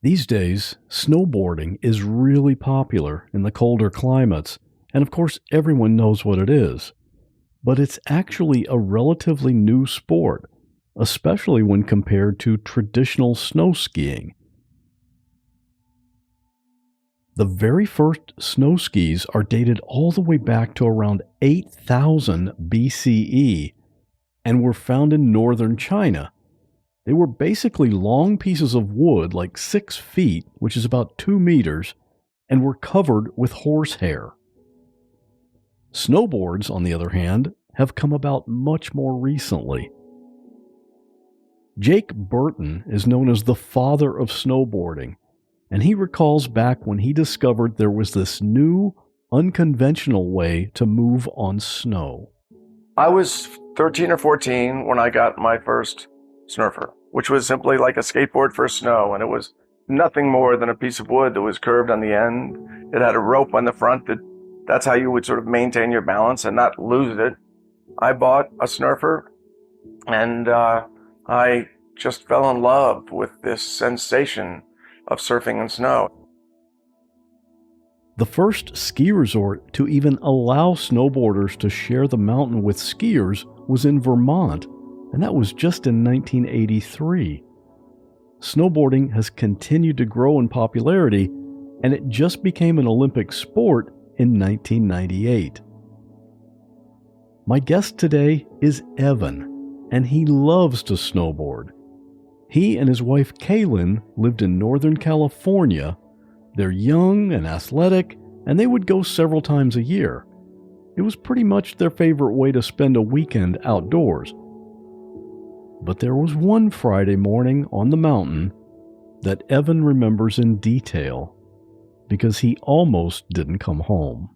These days, snowboarding is really popular in the colder climates, and of course, everyone knows what it is. But it's actually a relatively new sport, especially when compared to traditional snow skiing. The very first snow skis are dated all the way back to around 8000 BCE and were found in northern China. They were basically long pieces of wood, like 6 feet, which is about 2 meters, and were covered with horsehair. Snowboards, on the other hand, have come about much more recently. Jake Burton is known as the father of snowboarding, and he recalls back when he discovered there was this new, unconventional way to move on snow. I was 13 or 14 when I got my first snurfer, which was simply like a skateboard for snow, and it was nothing more than a piece of wood that was curved on the end. It had a rope on the front that's how you would sort of maintain your balance and not lose it. I bought a snurfer, and I just fell in love with this sensation of surfing in snow. The first ski resort to even allow snowboarders to share the mountain with skiers was in Vermont, and that was just in 1983. Snowboarding has continued to grow in popularity, and it just became an Olympic sport in 1998. My guest today is Evan, and he loves to snowboard. He and his wife Kaylin lived in Northern California. They're young and athletic, and they would go several times a year. It was pretty much their favorite way to spend a weekend outdoors. But there was one Friday morning on the mountain that Evan remembers in detail because he almost didn't come home.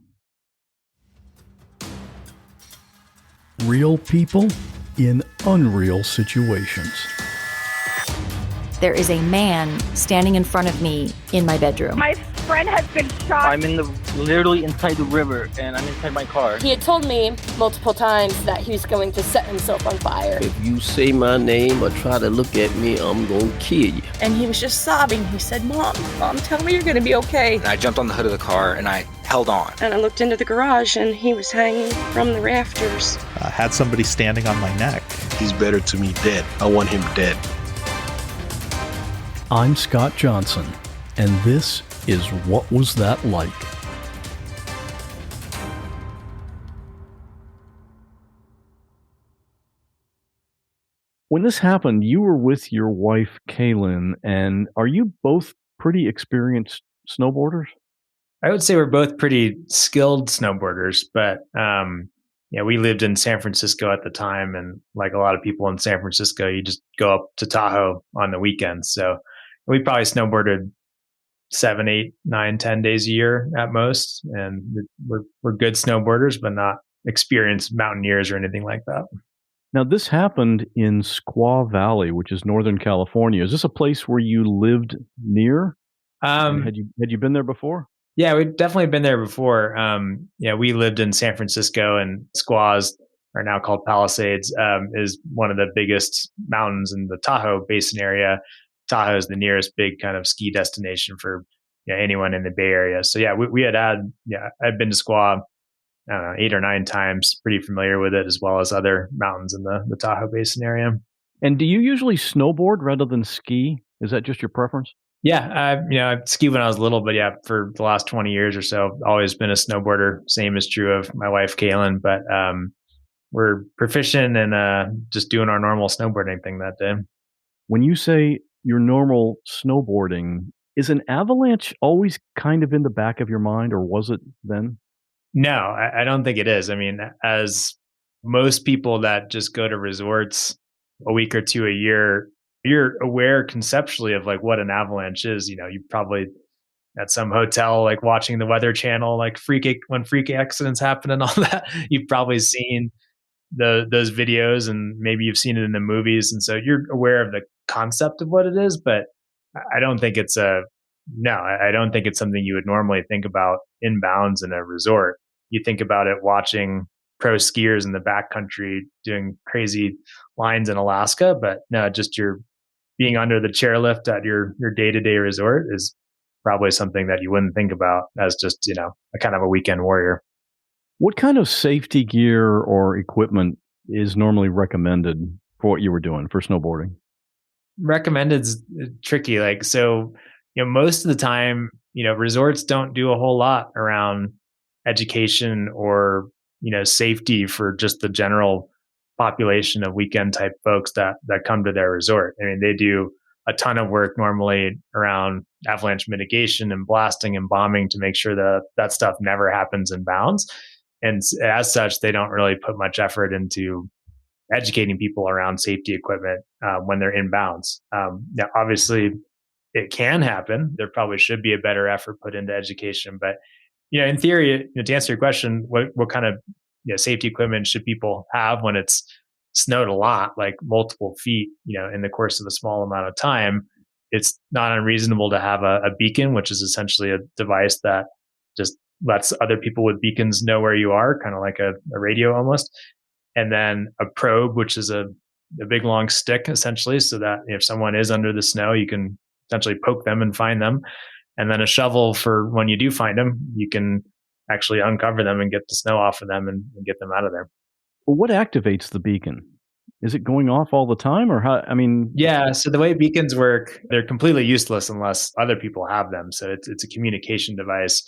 Real people in unreal situations. There is a man standing in front of me in my bedroom. My friend has been shot. I'm literally inside the river, and I'm inside my car. He had told me multiple times that he was going to set himself on fire. If you say my name or try to look at me, I'm going to kill you. And he was just sobbing. He said, Mom, tell me you're going to be okay. And I jumped on the hood of the car, and I held on. And I looked into the garage, and he was hanging from the rafters. I had somebody standing on my neck. He's better to me dead. I want him dead. I'm Scott Johnson, and this is What Was That Like? When this happened, you were with your wife, Kaylin, and are you both pretty experienced snowboarders? I would say we're both pretty skilled snowboarders, but we lived in San Francisco at the time, and like a lot of people in San Francisco, you just go up to Tahoe on the weekends. So we probably snowboarded 7, 8, 9, 10 days a year at most, and we're good snowboarders, but not experienced mountaineers or anything like that. Now, this happened in Squaw Valley, which is Northern California. Is this a place where you lived near? Had you been there before? Yeah, we've definitely been there before. We lived in San Francisco, and Squaws are now called Palisades, is one of the biggest mountains in the Tahoe Basin area. Tahoe is the nearest big kind of ski destination for anyone in the Bay Area. So I've been to Squaw, I don't know, 8 or 9 times, pretty familiar with it, as well as other mountains in the Tahoe Basin area. And do you usually snowboard rather than ski? Is that just your preference? Yeah, I skied when I was little, but for the last 20 years or so, I've always been a snowboarder. Same is true of my wife, Kaylin, but we're proficient in just doing our normal snowboarding thing that day. When you say your normal snowboarding, is an avalanche always kind of in the back of your mind, or was it then? No, I don't think it is. I mean, as most people that just go to resorts a week or two a year, you're aware conceptually of like what an avalanche is. You probably at some hotel, like watching the Weather Channel, like when freak accidents happen and all that, you've probably seen those videos, and maybe you've seen it in the movies. And so you're aware of the concept of what it is, but I don't think it's I don't think it's something you would normally think about inbounds in a resort. You think about it watching pro skiers in the backcountry doing crazy lines in Alaska, but no, just your being under the chairlift at your day-to-day resort is probably something that you wouldn't think about as just, a kind of a weekend warrior. What kind of safety gear or equipment is normally recommended for what you were doing for snowboarding? Recommended is tricky. Most of the time, resorts don't do a whole lot around education or, safety for just the general population of weekend type folks that come to their resort. I mean, they do a ton of work normally around avalanche mitigation and blasting and bombing to make sure that stuff never happens in bounds. And as such, they don't really put much effort into educating people around safety equipment when they're inbounds. Now, obviously, it can happen. There probably should be a better effort put into education. But, in theory, to answer your question, what kind of safety equipment should people have when it's snowed a lot, like multiple feet, in the course of a small amount of time? It's not unreasonable to have a beacon, which is essentially a device that just lets other people with beacons know where you are, kind of like a radio almost. And then a probe, which is a big long stick, essentially, so that if someone is under the snow, you can essentially poke them and find them. And then a shovel for when you do find them, you can actually uncover them and get the snow off of them and get them out of there. Well, what activates the beacon? Is it going off all the time, or how? I mean, yeah. So the way beacons work, they're completely useless unless other people have them. So it's a communication device,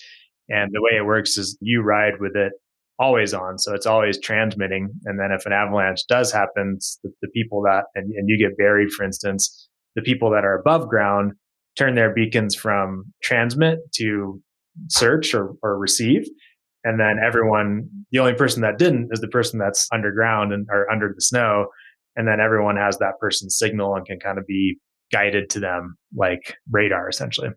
and the way it works is you ride with it always on, so it's always transmitting. And then if an avalanche does happen, the people that and you get buried, for instance, the people that are above ground turn their beacons from transmit to search or receive. And then the only person that didn't is the person that's underground or under the snow. And then everyone has that person's signal and can kind of be guided to them like radar, essentially.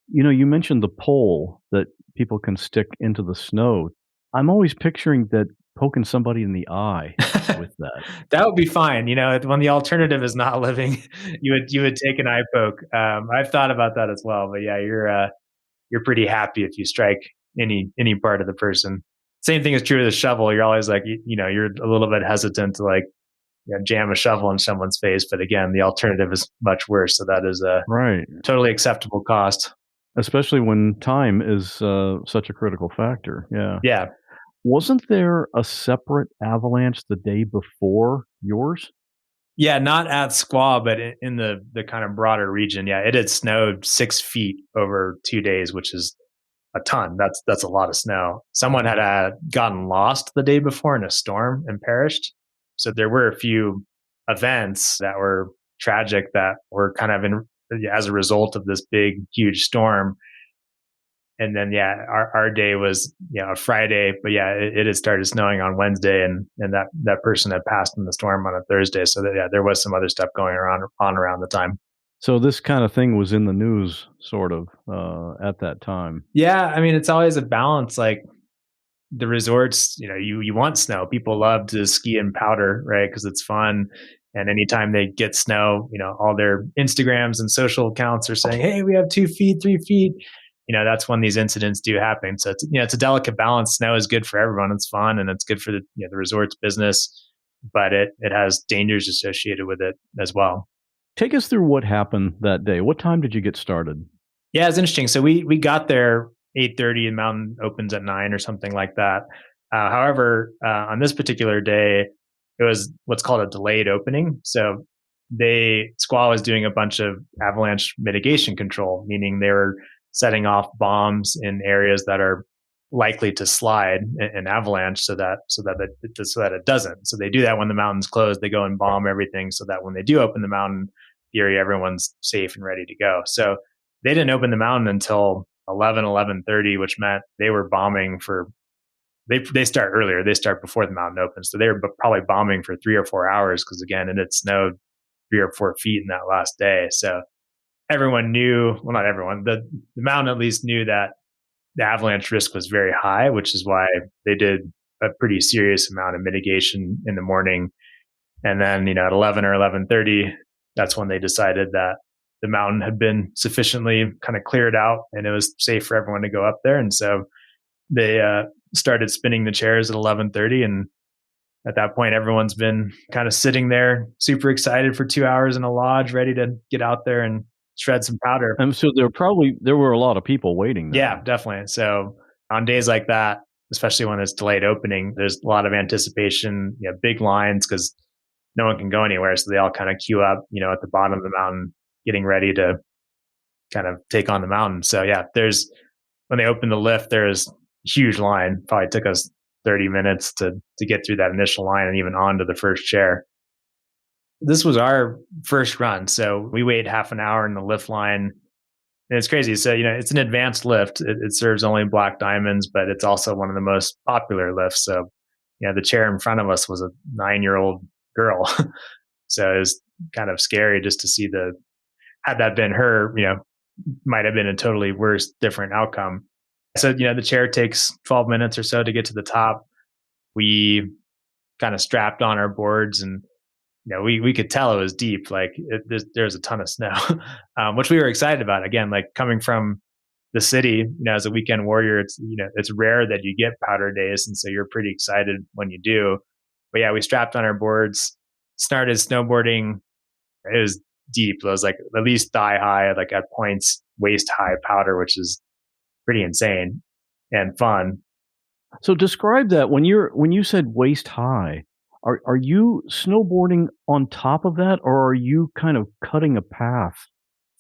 You mentioned the pole that people can stick into the snow. I'm always picturing that poking somebody in the eye with that. That would be fine. When the alternative is not living, you would take an eye poke. I've thought about that as well, but yeah, you're pretty happy if you strike any part of the person. Same thing is true with a shovel. You're always like, you're a little bit hesitant to jam a shovel in someone's face. But again, the alternative is much worse. So that is a right, totally acceptable cost. Especially when time is such a critical factor. Yeah. Yeah. Wasn't there a separate avalanche the day before yours? Yeah, not at Squaw, but in the kind of broader region. Yeah, it had snowed 6 feet over 2 days, which is a ton. That's a lot of snow. Someone had gotten lost the day before in a storm and perished. So there were a few events that were tragic that were kind of as a result of this big, huge storm. And then, our day was, a Friday, but it had started snowing on Wednesday, and that person had passed in the storm on a Thursday. So there was some other stuff going around the time. So this kind of thing was in the news, sort of, at that time. Yeah, I mean, it's always a balance. Like the resorts, you want snow. People love to ski and powder, right? Because it's fun. And anytime they get snow, all their Instagrams and social accounts are saying, "Hey, we have 2 feet, 3 feet." That's when these incidents do happen. So it's a delicate balance. Snow is good for everyone. It's fun and it's good for the resort's business, but it has dangers associated with it as well. Take us through what happened that day. What time did you get started? Yeah, it's interesting. So we got there 8:30 and mountain opens at 9 or something like that. However, on this particular day, it was what's called a delayed opening. So Squaw was doing a bunch of avalanche mitigation control, meaning they were setting off bombs in areas that are likely to slide an avalanche so that it doesn't. So they do that when the mountain's closed. They go and bomb everything so that when they do open the mountain, in theory, everyone's safe and ready to go. So they didn't open the mountain until 11:30, which meant they were bombing they start earlier. They start before the mountain opens. So they were probably bombing for 3 or 4 hours because, again, it had snowed 3 or 4 feet in that last day. So everyone knew, well, not everyone, the mountain at least knew that the avalanche risk was very high, which is why they did a pretty serious amount of mitigation in the morning. And then, at 11 or 11:30, that's when they decided that the mountain had been sufficiently kind of cleared out and it was safe for everyone to go up there. And so they started spinning the chairs at 11:30 and at that point, everyone's been kind of sitting there, super excited for 2 hours in a lodge, ready to get out there and shred some powder. And so there were a lot of people waiting there. Yeah, definitely. So on days like that, especially when it's delayed opening, there's a lot of anticipation, big lines because no one can go anywhere. So they all kind of queue up, at the bottom of the mountain, getting ready to kind of take on the mountain. So yeah, when they open the lift, there's a huge line. Probably took us 30 minutes to get through that initial line and even onto the first chair. This was our first run. So we wait half an hour in the lift line. And it's crazy. So, it's an advanced lift. It serves only black diamonds, but it's also one of the most popular lifts. So, the chair in front of us was a 9-year-old girl. So it was kind of scary just to see had that been her, might have been a totally worse, different outcome. So, the chair takes 12 minutes or so to get to the top. We kind of strapped on our boards and, we could tell it was deep. Like there's a ton of snow, which we were excited about. Again, like coming from the city, as a weekend warrior, it's rare that you get powder days. And so you're pretty excited when you do. But yeah, we strapped on our boards, started snowboarding. It was deep. It was like at least thigh high, like at points, waist high powder, which is pretty insane and fun. So describe that when you said waist high, are you snowboarding on top of that, or are you kind of cutting a path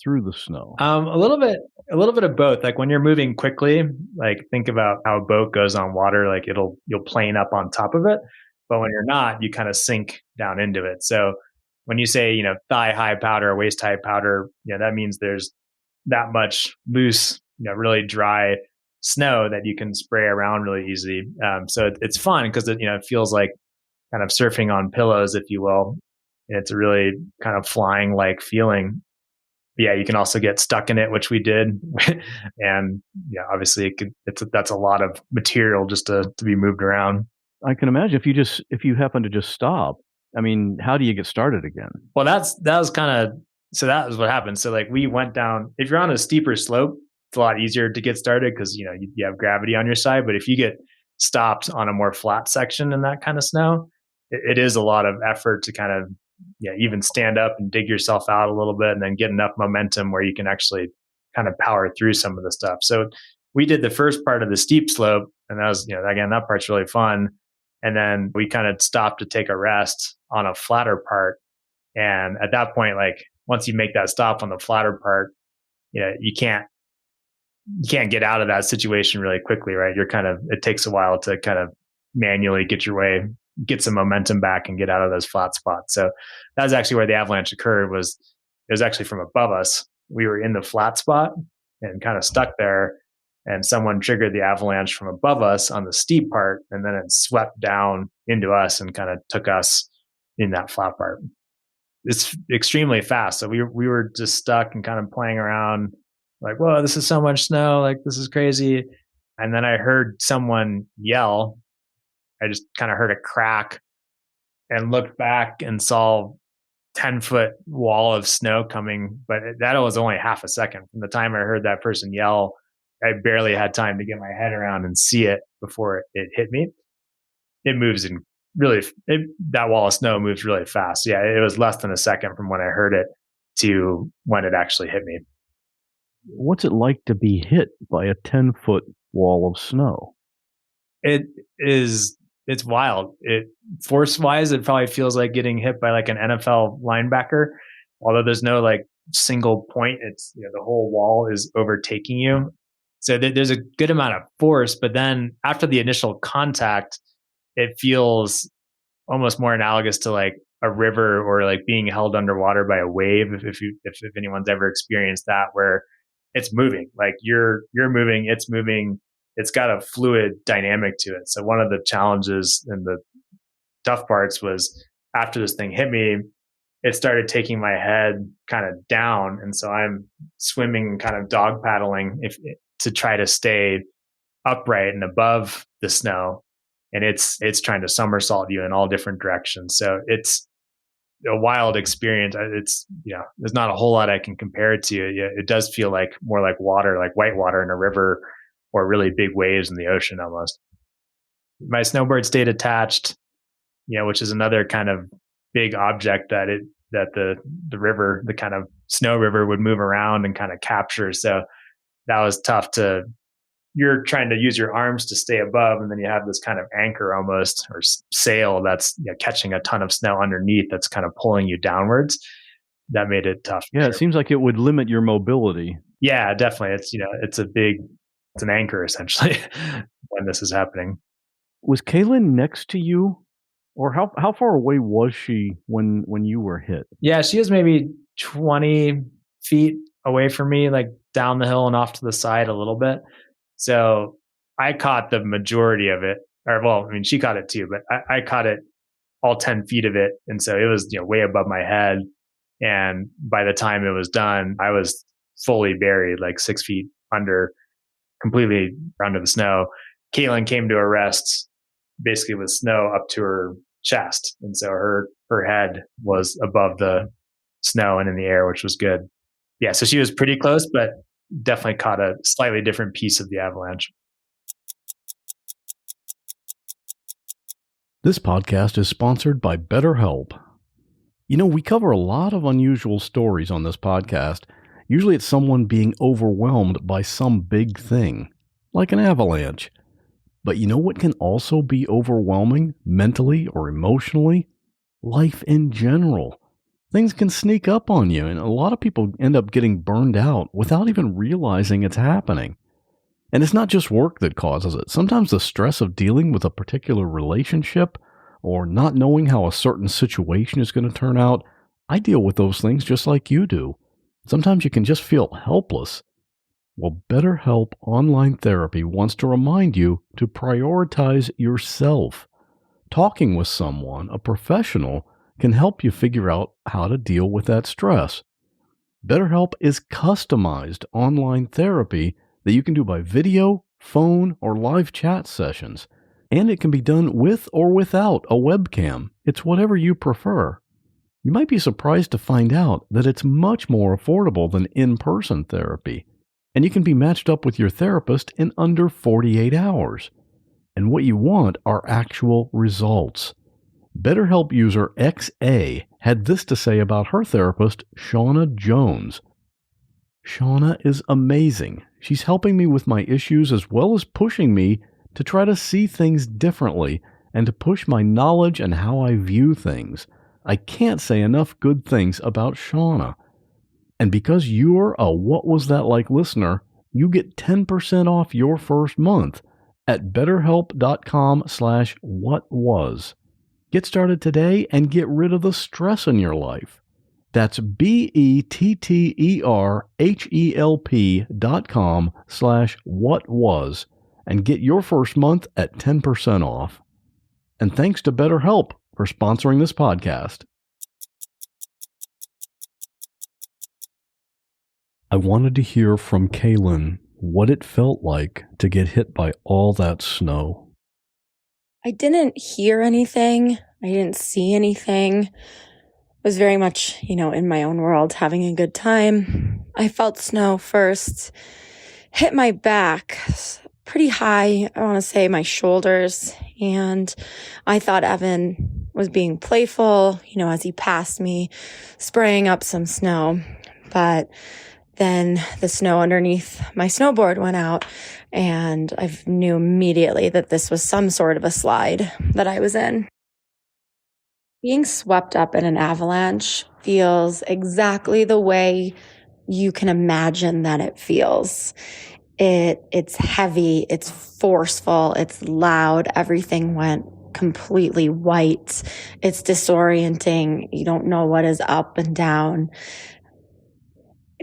through the snow? A little bit of both. Like when you're moving quickly, like think about how a boat goes on water, like you'll plane up on top of it. But when you're not, you kind of sink down into it. So when you say, thigh high powder, waist high powder, that means there's that much loose, really dry snow that you can spray around really easily. So it's fun because it feels like kind of surfing on pillows, if you will. And it's a really kind of flying like feeling. But yeah, you can also get stuck in it, which we did. And obviously that's a lot of material just to be moved around. I can imagine if you happen to just stop. I mean, how do you get started again? Well, that was what happened. So like we went down, if you're on a steeper slope, it's a lot easier to get started because, you have gravity on your side. But if you get stopped on a more flat section in that kind of snow, it is a lot of effort to kind of, even stand up and dig yourself out a little bit and then get enough momentum where you can actually kind of power through some of the stuff. So we did the first part of the steep slope, and that was, again, that part's really fun. And then we kind of stopped to take a rest on a flatter part. And at that point, like once you make that stop on the flatter part, you can't get out of that situation really quickly, right? It takes a while to kind of manually get some momentum back and get out of those flat spots. So that was actually where the avalanche occurred. It was actually from above us. We were in the flat spot and kind of stuck there, and someone triggered the avalanche from above us on the steep part, and then it swept down into us and kind of took us in that flat part. It's extremely fast. So we were just stuck and kind of playing around like, whoa, this is so much snow. Like, this is crazy. And then I heard someone yell. I just kind of heard a crack and looked back and saw 10-foot wall of snow coming. But that was only half a second. From the time I heard that person yell, I barely had time to get my head around and see it before it hit me. It moves in that wall of snow moves really fast. Yeah, it was less than a second from when I heard it to when it actually hit me. What's it like to be hit by a 10-foot wall of snow? It's wild. Force wise, it probably feels like getting hit by like an NFL linebacker, although there's no like single point. It's, the whole wall is overtaking you. So there's a good amount of force, but then after the initial contact, it feels almost more analogous to like a river or like being held underwater by a wave. If anyone's ever experienced that, where it's moving, like you're moving, it's moving. It's got a fluid dynamic to it. So one of the challenges and the tough parts was after this thing hit me, it started taking my head kind of down. And so I'm swimming, kind of dog paddling to try to stay upright and above the snow. And it's trying to somersault you in all different directions. So it's a wild experience. There's not a whole lot I can compare it to. It does feel like more like water, like white water in a river, or really big waves in the ocean almost. My snowboard stayed attached. which is another kind of big object that the river, the kind of snow river, would move around and kind of capture. So that was tough you're trying to use your arms to stay above, and then you have this kind of anchor almost, or sail that's catching a ton of snow underneath that's kind of pulling you downwards. That made it tough. Yeah, it seems like it would limit your mobility. Yeah, definitely. It's an anchor essentially when this is happening. Was Kaylin next to you? Or how far away was she when you were hit? Yeah, she was maybe 20 feet away from me, like down the hill and off to the side a little bit. So I caught the majority of it. She caught it too, but I caught it all 10 feet of it. And so it was way above my head. And by the time it was done, I was fully buried, like 6 feet under, completely under the snow. Caitlin came to a rest basically with snow up to her chest. And so her head was above the snow and in the air, which was good. Yeah, so she was pretty close, but definitely caught a slightly different piece of the avalanche. This podcast is sponsored by BetterHelp. We cover a lot of unusual stories on this podcast. Usually it's someone being overwhelmed by some big thing, like an avalanche. But you know what can also be overwhelming, mentally or emotionally? Life in general. Things can sneak up on you, and a lot of people end up getting burned out without even realizing it's happening. And it's not just work that causes it. Sometimes the stress of dealing with a particular relationship or not knowing how a certain situation is going to turn out, I deal with those things just like you do. Sometimes you can just feel helpless. Well, BetterHelp Online Therapy wants to remind you to prioritize yourself. Talking with someone, a professional, can help you figure out how to deal with that stress. BetterHelp is customized online therapy that you can do by video, phone, or live chat sessions. And it can be done with or without a webcam. It's whatever you prefer. You might be surprised to find out that it's much more affordable than in-person therapy. And you can be matched up with your therapist in under 48 hours. And what you want are actual results. BetterHelp user XA had this to say about her therapist, Shauna Jones. Shauna is amazing. She's helping me with my issues as well as pushing me to try to see things differently and to push my knowledge and how I view things. I can't say enough good things about Shauna. And because you're a What Was That Like listener, you get 10% off your first month at betterhelp.com/whatwas. Get started today and get rid of the stress in your life. That's betterhelp.com/whatwas and get your first month at 10% off. And thanks to BetterHelp for sponsoring this podcast. I wanted to hear from Kaylin what it felt like to get hit by all that snow. I didn't hear anything. I didn't see anything. I was very much, in my own world, having a good time. I felt snow first hit my back pretty high. I want to say my shoulders. And I thought Evan was being playful, as he passed me, spraying up some snow. But then the snow underneath my snowboard went out, and I knew immediately that this was some sort of a slide that I was in. Being swept up in an avalanche feels exactly the way you can imagine that it feels. It's heavy, it's forceful, it's loud, everything went completely white. It's disorienting. You don't know what is up and down.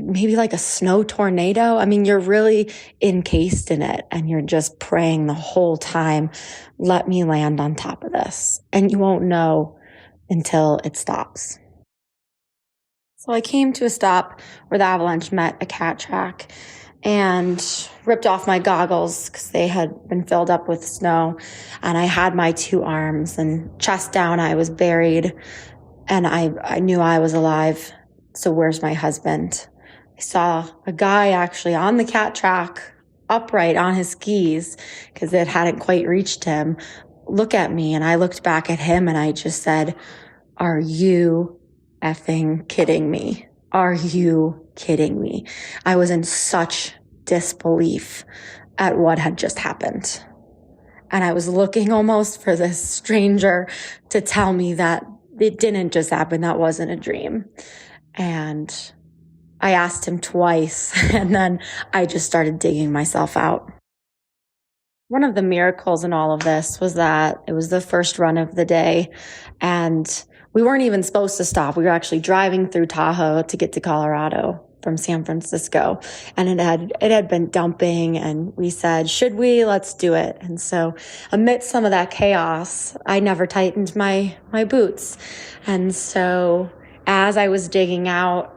Maybe like a snow tornado. I mean, you're really encased in it and you're just praying the whole time, let me land on top of this. And you won't know until it stops. So I came to a stop where the avalanche met a cat track and ripped off my goggles because they had been filled up with snow. And I had my two arms and chest down. I was buried and I knew I was alive. So where's my husband? I saw a guy actually on the cat track, upright on his skis, because it hadn't quite reached him, look at me, and I looked back at him and I just said, "Are you effing kidding me? Are you kidding me?" I was in such disbelief at what had just happened. And I was looking almost for this stranger to tell me that it didn't just happen. That wasn't a dream. And I asked him twice, and then I just started digging myself out. One of the miracles in all of this was that it was the first run of the day, and we weren't even supposed to stop. We were actually driving through Tahoe to get to Colorado from San Francisco, and it had been dumping, and we said, should we? Let's do it. And so amidst some of that chaos, I never tightened my boots. And so as I was digging out,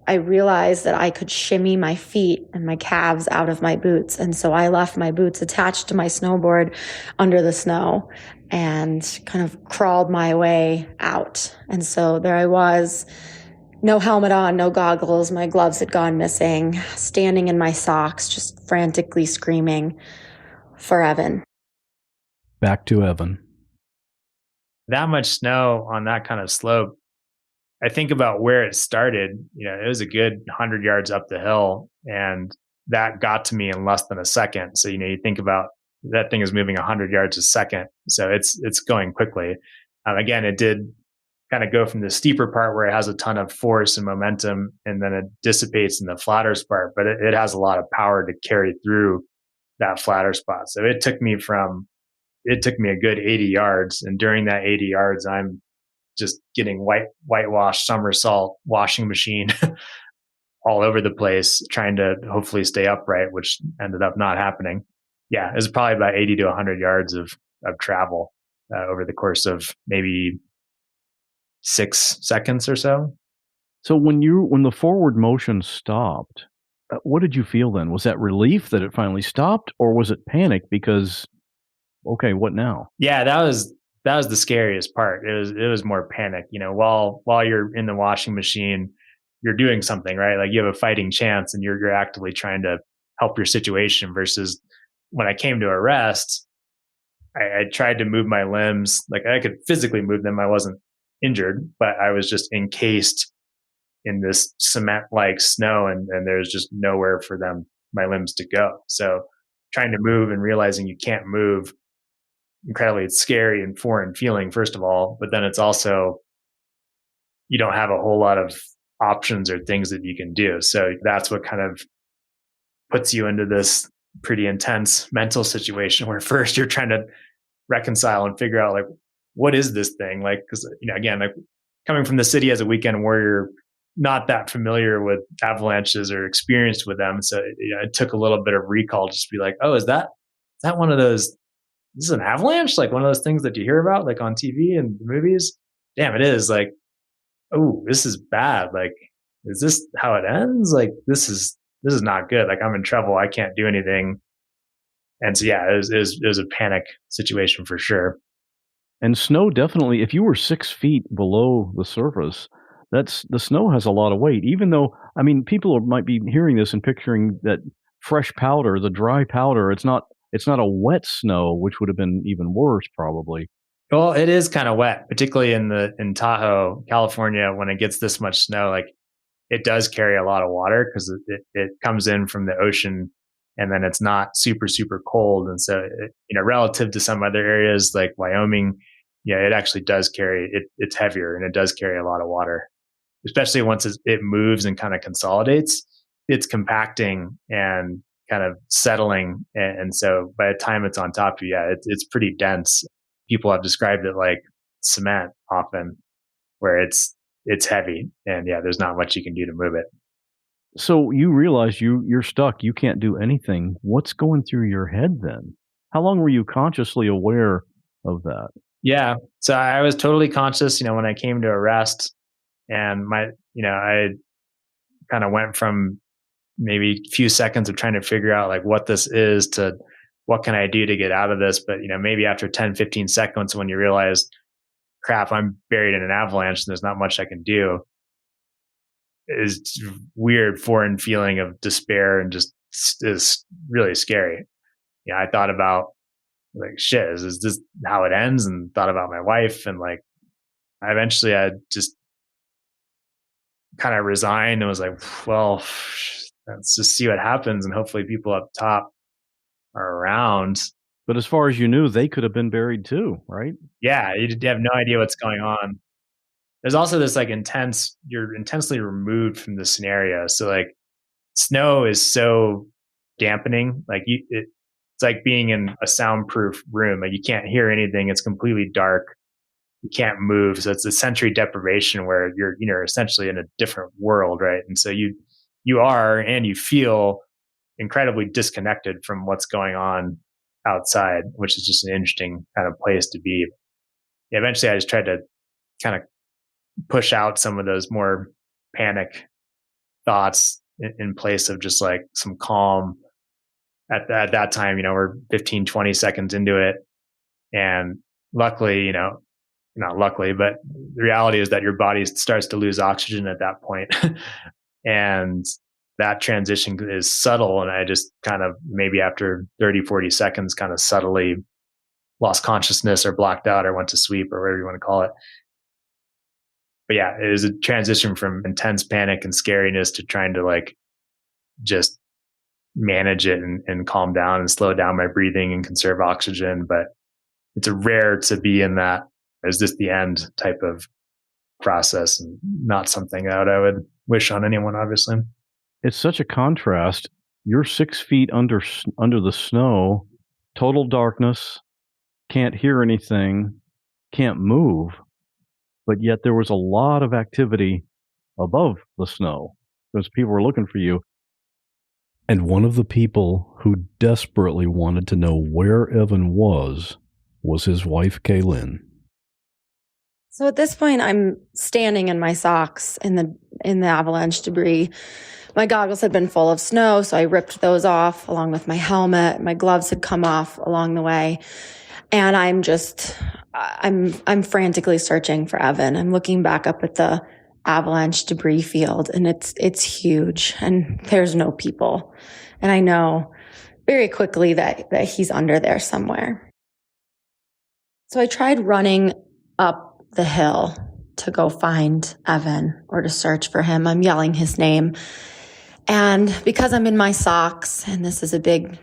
I realized that I could shimmy my feet and my calves out of my boots. And so I left my boots attached to my snowboard under the snow and kind of crawled my way out. And so there I was, no helmet on, no goggles. My gloves had gone missing, standing in my socks, just frantically screaming for Evan. Back to Evan. That much snow on that kind of slope, I think about where it started. It was a good 100 yards up the hill, and that got to me in less than a second. So, you think about that thing is moving 100 yards a second. So it's going quickly. Again, it did kind of go from the steeper part where it has a ton of force and momentum, and then it dissipates in the flatter part, but it has a lot of power to carry through that flatter spot. So it took me a good 80 yards. And during that 80 yards, I'm just getting whitewash somersault washing machine all over the place, trying to hopefully stay upright, which ended up not happening. Yeah, it was probably about 80 to 100 yards of travel over the course of maybe 6 seconds or so. So when the forward motion stopped, what did you feel then? Was that relief that it finally stopped, or was it panic because, okay, what now? Yeah, that was the scariest part. It was more panic. While you're in the washing machine, you're doing something, right? Like you have a fighting chance, and you're actively trying to help your situation. Versus when I came to a rest, I tried to move my limbs. Like I could physically move them. I wasn't injured, but I was just encased in this cement-like snow, and there's just nowhere for my limbs to go. So trying to move and realizing you can't move, incredibly scary and foreign feeling, first of all, but then it's also, you don't have a whole lot of options or things that you can do. So that's what kind of puts you into this pretty intense mental situation where first you're trying to reconcile and figure out, like, what is this thing? Like, because, again, like coming from the city as a weekend warrior, not that familiar with avalanches or experienced with them. So it took a little bit of recall just to be like, oh, is that one of those, this is an avalanche? Like one of those things that you hear about like on TV and movies? Damn, it is. Like, oh, this is bad. Like, is this how it ends? Like, this is not good. Like, I'm in trouble. I can't do anything. And so, yeah, it was a panic situation for sure. And snow definitely, if you were 6 feet below the surface, the snow has a lot of weight. Even though, I mean, people might be hearing this and picturing that fresh powder, the dry powder. It's not a wet snow, which would have been even worse, probably. Well, it is kind of wet, particularly in Tahoe, California. When it gets this much snow, like it does carry a lot of water because it comes in from the ocean, and then it's not super, super cold. And so, relative to some other areas like Wyoming, yeah, it actually does carry it's heavier, and it does carry a lot of water, especially once it moves and kind of consolidates. It's compacting and kind of settling. And so by the time it's on top of you, yeah, it's pretty dense. People have described it like cement often, where it's heavy, and yeah, there's not much you can do to move it. So you realize you're stuck. You can't do anything. What's going through your head then? How long were you consciously aware of that? Yeah. So I was totally conscious, when I came to a rest, and I kind of went from maybe a few seconds of trying to figure out like what this is to what can I do to get out of this. But, maybe after 10, 15 seconds, when you realize, crap, I'm buried in an avalanche and there's not much I can do, is weird foreign feeling of despair and just is really scary. I thought about like, shit, is this how it ends? And thought about my wife, and like, I just kind of resigned and was like, well, let's just see what happens, and hopefully people up top are around. But as far as you knew, they could have been buried too, right? Yeah, you have no idea what's going on. There's also this like you're intensely removed from the scenario. So like, snow is so dampening. Like it's like being in a soundproof room. Like you can't hear anything. It's completely dark. You can't move. So it's a sensory deprivation where you're essentially in a different world, right? And so you are, and you feel incredibly disconnected from what's going on outside, which is just an interesting kind of place to be. Eventually I just tried to kind of push out some of those more panic thoughts in place of just like some calm. At that time, we're 15, 20 seconds into it. And luckily, not luckily, but the reality is that your body starts to lose oxygen at that point. And that transition is subtle. And I just kind of, maybe after 30, 40 seconds, kind of subtly lost consciousness or blacked out or went to sleep or whatever you want to call it. But yeah, it was a transition from intense panic and scariness to trying to like just manage it and calm down and slow down my breathing and conserve oxygen. But it's rare to be in that, is this the end type of process, and not something that I would wish on anyone, obviously. It's such a contrast. You're 6 feet under the snow, total darkness, can't hear anything, can't move, but yet there was a lot of activity above the snow because people were looking for you. And one of the people who desperately wanted to know where Evan was his wife, Kaylin. So at this point, I'm standing in my socks in the avalanche debris. My goggles had been full of snow, so I ripped those off along with my helmet. My gloves had come off along the way. And I'm frantically searching for Evan. I'm looking back up at the avalanche debris field, and it's huge, and there's no people. And I know very quickly that he's under there somewhere. So I tried running up the hill to go find Evan or to search for him. I'm yelling his name. And because I'm in my socks and this is a big,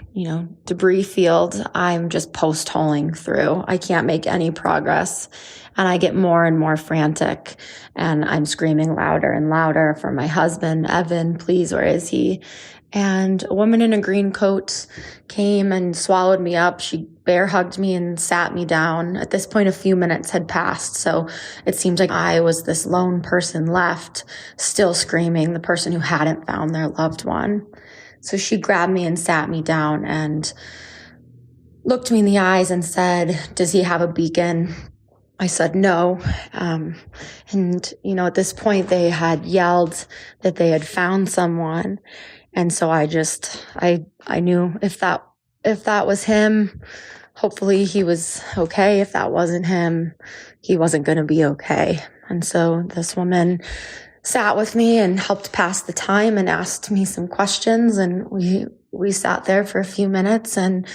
debris field, I'm just post-holing through. I can't make any progress. And I get more and more frantic. And I'm screaming louder and louder for my husband, Evan, please, where is he? And a woman in a green coat came and swallowed me up. She bear hugged me and sat me down. At this point, a few minutes had passed. So it seemed like I was this lone person left, still screaming, the person who hadn't found their loved one. So she grabbed me and sat me down and looked me in the eyes and said, does he have a beacon? I said no. And, at this point, they had yelled that they had found someone. And so I knew if that was him, hopefully he was okay. If that wasn't him, he wasn't going to be okay. And so this woman sat with me and helped pass the time and asked me some questions. And we sat there for a few minutes and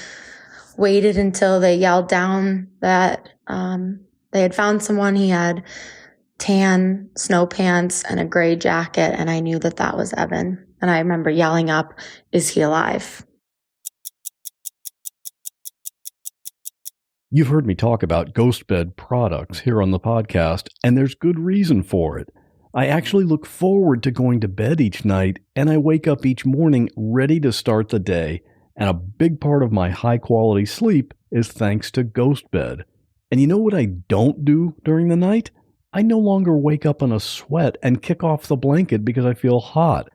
waited until they yelled down that they had found someone. He had tan snow pants and a gray jacket. And I knew that was Evan. And I remember yelling up, is he alive? You've heard me talk about ghost bed products here on the podcast, and there's good reason for it. I actually look forward to going to bed each night, and I wake up each morning ready to start the day. And a big part of my high-quality sleep is thanks to ghost bed. And you know what I don't do during the night? I no longer wake up in a sweat and kick off the blanket because I feel hot.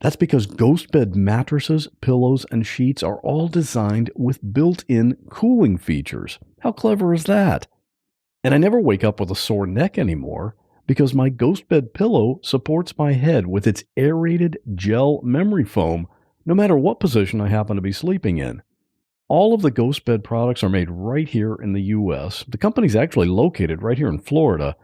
That's because ghost bed mattresses, pillows, and sheets are all designed with built-in cooling features. How clever is that? And I never wake up with a sore neck anymore because my ghost bed pillow supports my head with its aerated gel memory foam, no matter what position I happen to be sleeping in. All of the ghost bed products are made right here in the U.S. The company's actually located right here in Florida.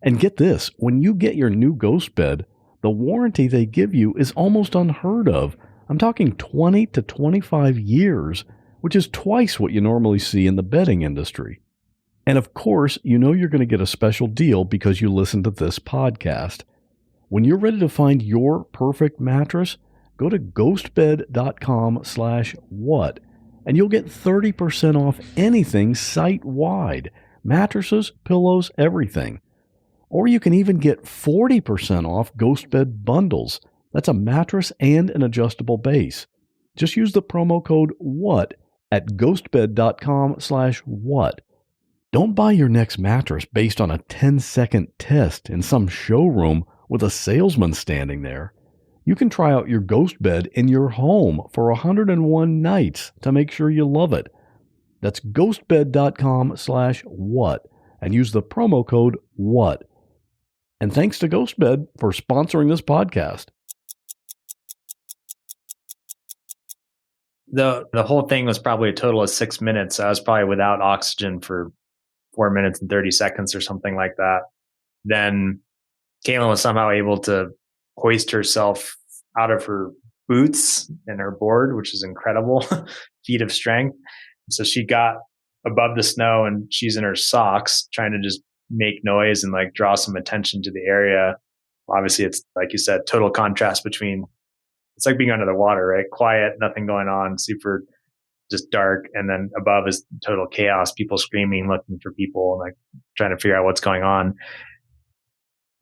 And get this, when you get your new ghost bed, the warranty they give you is almost unheard of. I'm talking 20 to 25 years, which is twice what you normally see in the bedding industry. And of course, you know you're going to get a special deal because you listen to this podcast. When you're ready to find your perfect mattress, go to ghostbed.com/what, and you'll get 30% off anything site-wide. Mattresses, pillows, everything. Or you can even get 40% off Ghostbed bundles. That's a mattress and an adjustable base. Just use the promo code WHAT at ghostbed.com/what. Don't buy your next mattress based on a 10-second test in some showroom with a salesman standing there. You can try out your ghost bed in your home for 101 nights to make sure you love it. That's ghostbed.com/what and use the promo code WHAT. And thanks to Ghostbed for sponsoring this podcast. The whole thing was probably a total of 6 minutes. I was probably without oxygen for 4 minutes and 30 seconds or something like that. Then Caitlin was somehow able to hoist herself out of her boots and her board, which is incredible feat of strength. So she got above the snow and she's in her socks trying to just make noise and like draw some attention to the area. Obviously, it's like you said, total contrast between, it's like being under the water, right? Quiet, nothing going on, super just dark. And then above is total chaos, people screaming, looking for people, and like trying to figure out what's going on.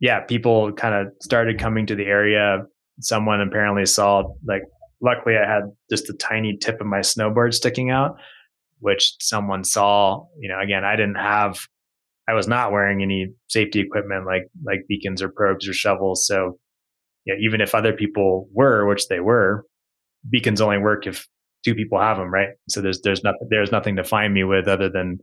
Yeah, people kind of started coming to the area. Someone apparently saw, like, luckily I had just a tiny tip of my snowboard sticking out, which someone saw. You know, again, I was not wearing any safety equipment like beacons or probes or shovels. So yeah, even if other people were, which they were, beacons only work if two people have them, right? So there's nothing to find me with other than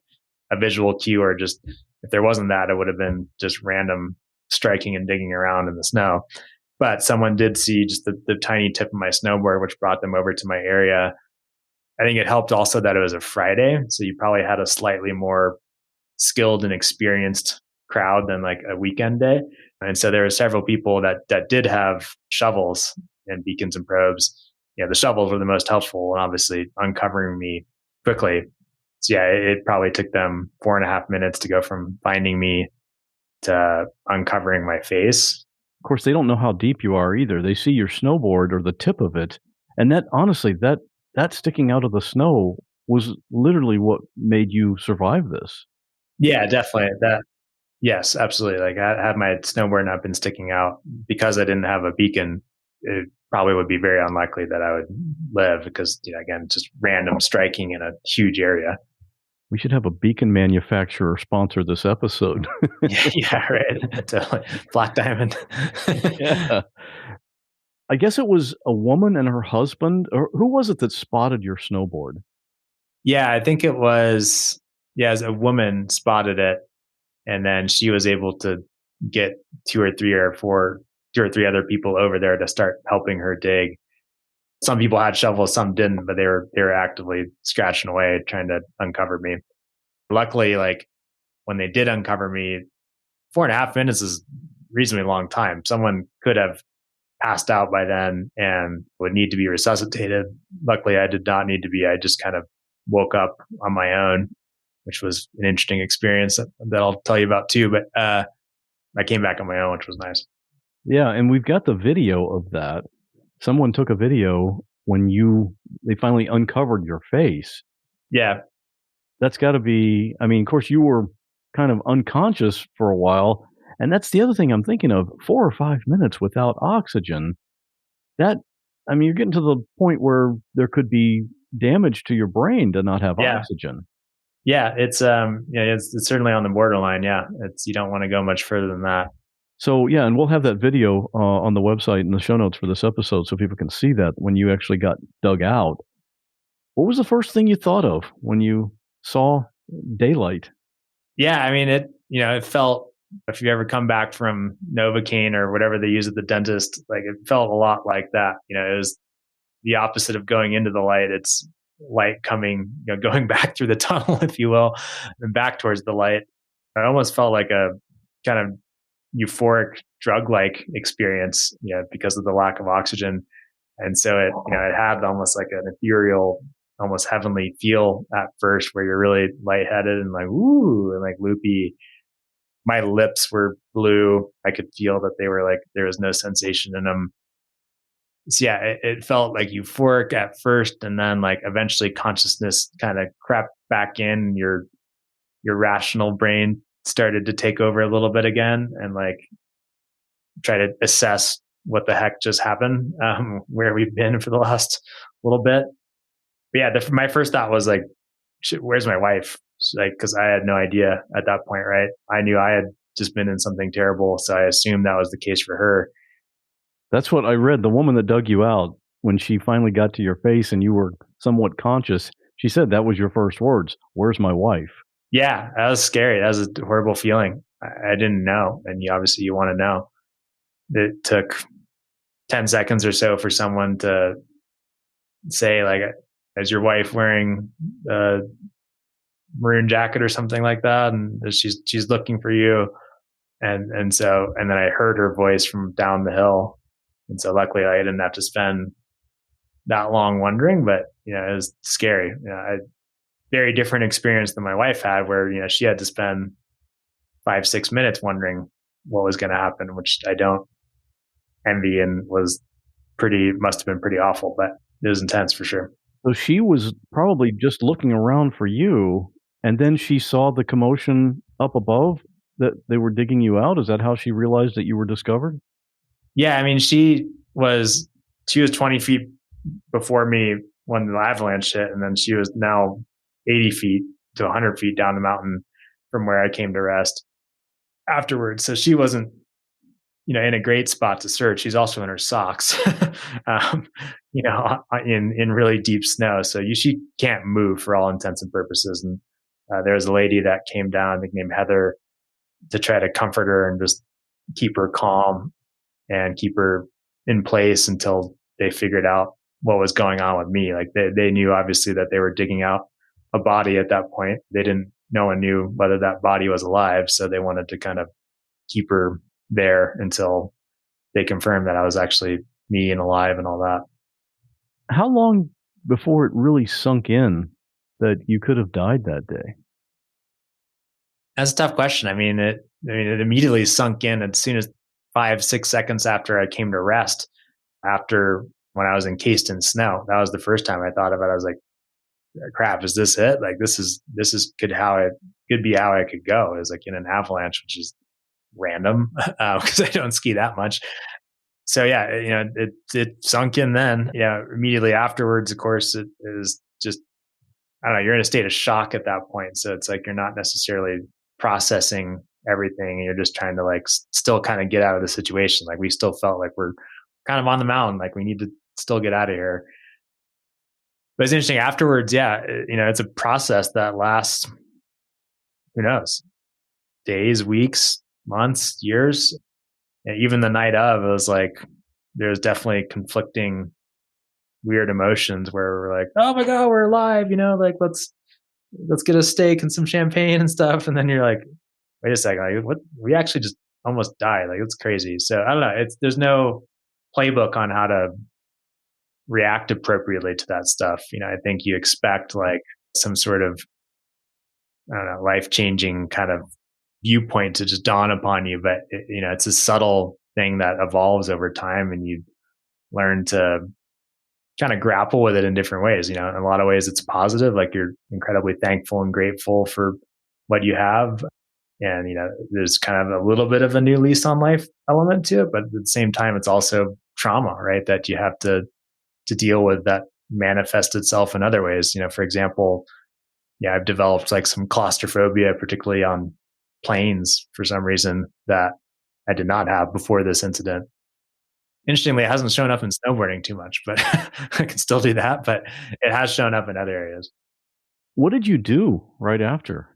a visual cue, or just, if there wasn't that, it would have been just random striking and digging around in the snow. But someone did see just the tiny tip of my snowboard, which brought them over to my area. I think it helped also that it was a Friday, so you probably had a slightly more skilled and experienced crowd than like a weekend day. And so there were several people that did have shovels and beacons and probes. Yeah, the shovels were the most helpful and obviously uncovering me quickly. So yeah, it probably took them 4.5 minutes to go from finding me to uncovering my face. Of course, they don't know how deep you are either. They see your snowboard or the tip of it. And that, honestly, that sticking out of the snow was literally what made you survive this. Yeah, definitely. Yes, absolutely. Like, had my snowboard not been sticking out, because I didn't have a beacon, it probably would be very unlikely that I would live, because, you know, again, just random striking in a huge area. We should have a beacon manufacturer sponsor this episode. Yeah, right. Totally. Black Diamond. Yeah. I guess it was a woman and her husband, or who was it that spotted your snowboard? Yeah, I think it was, as a woman spotted it, and then she was able to get two or three other people over there to start helping her dig. Some people had shovels, some didn't, but they were actively scratching away trying to uncover me. Luckily, like, when they did uncover me, 4.5 minutes is a reasonably long time. Someone could have passed out by then and would need to be resuscitated. Luckily, I did not need to be. I just kind of woke up on my own, which was an interesting experience that I'll tell you about too. But I came back on my own, which was nice. Yeah, and we've got the video of that. Someone took a video when they finally uncovered your face. Yeah. That's got to be, I mean, of course, you were kind of unconscious for a while. And that's the other thing I'm thinking of, 4 or 5 minutes without oxygen. You're getting to the point where there could be damage to your brain to not have oxygen. Yeah, it's certainly on the borderline. Yeah, you don't want to go much further than that. So yeah, and we'll have that video on the website in the show notes for this episode, so people can see that when you actually got dug out. What was the first thing you thought of when you saw daylight? Yeah, I mean, it felt, if you ever come back from Novocaine or whatever they use at the dentist, like, it felt a lot like that. You know, it was the opposite of going into the light. It's light coming, going back through the tunnel, if you will, and back towards the light. I almost felt like a kind of euphoric drug-like experience, because of the lack of oxygen. And so it had almost like an ethereal almost heavenly feel at first where you're really lightheaded and like, ooh, and like loopy. My lips were blue. I could feel that they were like, there was no sensation in them. So yeah, it felt like euphoric at first. And then like eventually consciousness kind of crept back in. Your rational brain started to take over a little bit again and like try to assess what the heck just happened, where we've been for the last little bit. But yeah, my first thought was like, where's my wife? Like, cause I had no idea at that point, right? I knew I had just been in something terrible. So I assumed that was the case for her. That's what I read. The woman that dug you out, when she finally got to your face and you were somewhat conscious, she said that was your first words. Where's my wife? Yeah, that was scary. That was a horrible feeling. I didn't know. And obviously you want to know. It took 10 seconds or so for someone to say like, is your wife wearing a maroon jacket or something like that? And she's looking for you. And then I heard her voice from down the hill. And so luckily I didn't have to spend that long wondering, but it was scary. Very different experience than my wife had where, she had to spend 5-6 minutes wondering what was going to happen, which I don't envy and must have been pretty awful, but it was intense for sure. So she was probably just looking around for you, and then she saw the commotion up above that they were digging you out. Is that how she realized that you were discovered? Yeah, I mean, she was 20 feet before me when the avalanche hit, and then she was now 80 feet to 100 feet down the mountain from where I came to rest afterwards. So she wasn't, in a great spot to search. She's also in her socks, in really deep snow. So she can't move for all intents and purposes. And there was a lady that came down, I think named Heather, to try to comfort her and just keep her calm and keep her in place until they figured out what was going on with me. Like they knew obviously that they were digging out a body at that point. No one knew whether that body was alive. So they wanted to kind of keep her there until they confirmed that I was actually me and alive and all that. How long before it really sunk in that you could have died that day? That's a tough question. I mean, it immediately sunk in as soon as 5-6 seconds after I came to rest, after when I was encased in snow. That was the first time I thought of it. I was like, crap, is this it? Like this is could be how I could go. It was like in an avalanche, which is random because I don't ski that much. So yeah, it sunk in then. Yeah, immediately afterwards, of course, it is just, I don't know, you're in a state of shock at that point. So it's like you're not necessarily processing everything. You're just trying to like still kind of get out of the situation. Like we still felt like we're kind of on the mountain, like we need to still get out of here. But it's interesting afterwards. Yeah, it's a process that lasts, who knows, days, weeks, months, years. And even the night of, it was like there's definitely conflicting weird emotions where we're like, oh my god, we're alive, like let's get a steak and some champagne and stuff, and then you're like, wait a second, like what, we actually just almost died, like it's crazy. So I don't know, there's no playbook on how to react appropriately to that stuff. I think you expect like some sort of, I don't know, life-changing kind of viewpoint to just dawn upon you, but it's a subtle thing that evolves over time, and you learn to kind of grapple with it in different ways. In a lot of ways it's positive, like you're incredibly thankful and grateful for what you have, and there's kind of a little bit of a new lease on life element to it, but at the same time it's also trauma, right, that you have to deal with, that manifests itself in other ways. For example, I've developed like some claustrophobia, particularly on planes for some reason that I did not have before this incident. Interestingly, it hasn't shown up in snowboarding too much, but I can still do that, but it has shown up in other areas. What did you do right after?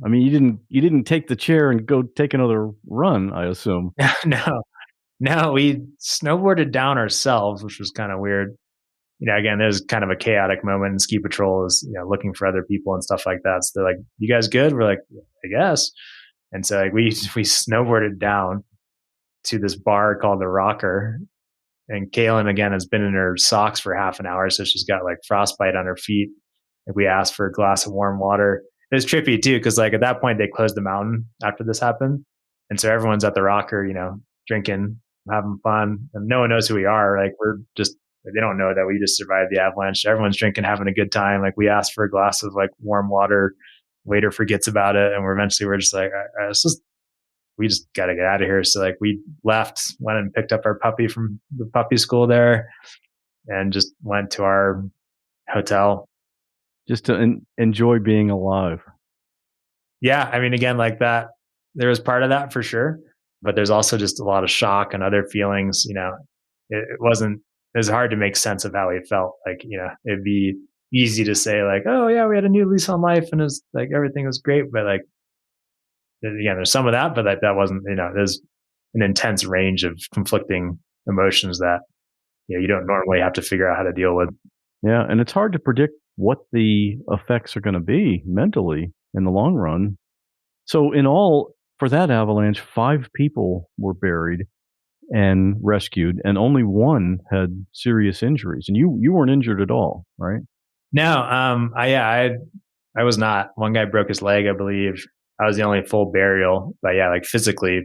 I mean, you didn't take the chair and go take another run, I assume. No, we snowboarded down ourselves, which was kind of weird. Again, there's kind of a chaotic moment in ski patrol is, looking for other people and stuff like that. So they're like, you guys good? We're like, I guess. And so like, we snowboarded down to this bar called the Rocker, and Kaylin again has been in her socks for half an hour. So she's got like frostbite on her feet. Like we asked for a glass of warm water. It was trippy too, because like at that point they closed the mountain after this happened. And so everyone's at the rocker, drinking, having fun, and no one knows who we are. Like they don't know that we just survived the avalanche. Everyone's drinking, having a good time. Like we asked for a glass of like warm water. Waiter forgets about it. And we're just like, we just got to get out of here. So like we left, went and picked up our puppy from the puppy school there and just went to our hotel. Just to enjoy being alive. Yeah. I mean, again, like that, there was part of that for sure, but there's also just a lot of shock and other feelings. It was hard to make sense of how he felt. Like, it'd be easy to say like, oh yeah, we had a new lease on life and it was like, everything was great. But like, again, there's some of that, but like that wasn't, there's an intense range of conflicting emotions that, you don't normally have to figure out how to deal with. Yeah. And it's hard to predict what the effects are going to be mentally in the long run. So in all, for that avalanche, 5 people were buried and rescued, and only one had serious injuries. And you weren't injured at all, right? No, I was not. One guy broke his leg, I believe. I was the only full burial, but yeah, like physically,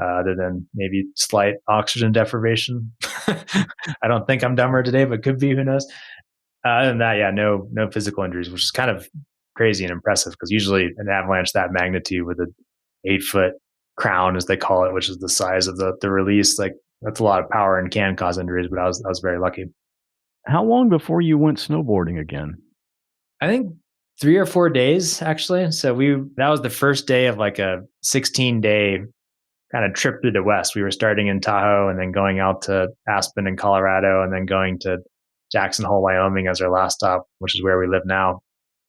other than maybe slight oxygen deprivation. I don't think I'm dumber today, but could be, who knows? Other than that, yeah, no physical injuries, which is kind of crazy and impressive because usually an avalanche that magnitude with an 8-foot crown, as they call it, which is the size of the release, like that's a lot of power and can cause injuries. But I was very lucky. How long before you went snowboarding again? I think 3 or 4 days actually. So that was the first day of like a 16-day kind of trip through the West. We were starting in Tahoe and then going out to Aspen in Colorado and then going to Jackson Hole, Wyoming as our last stop, which is where we live now.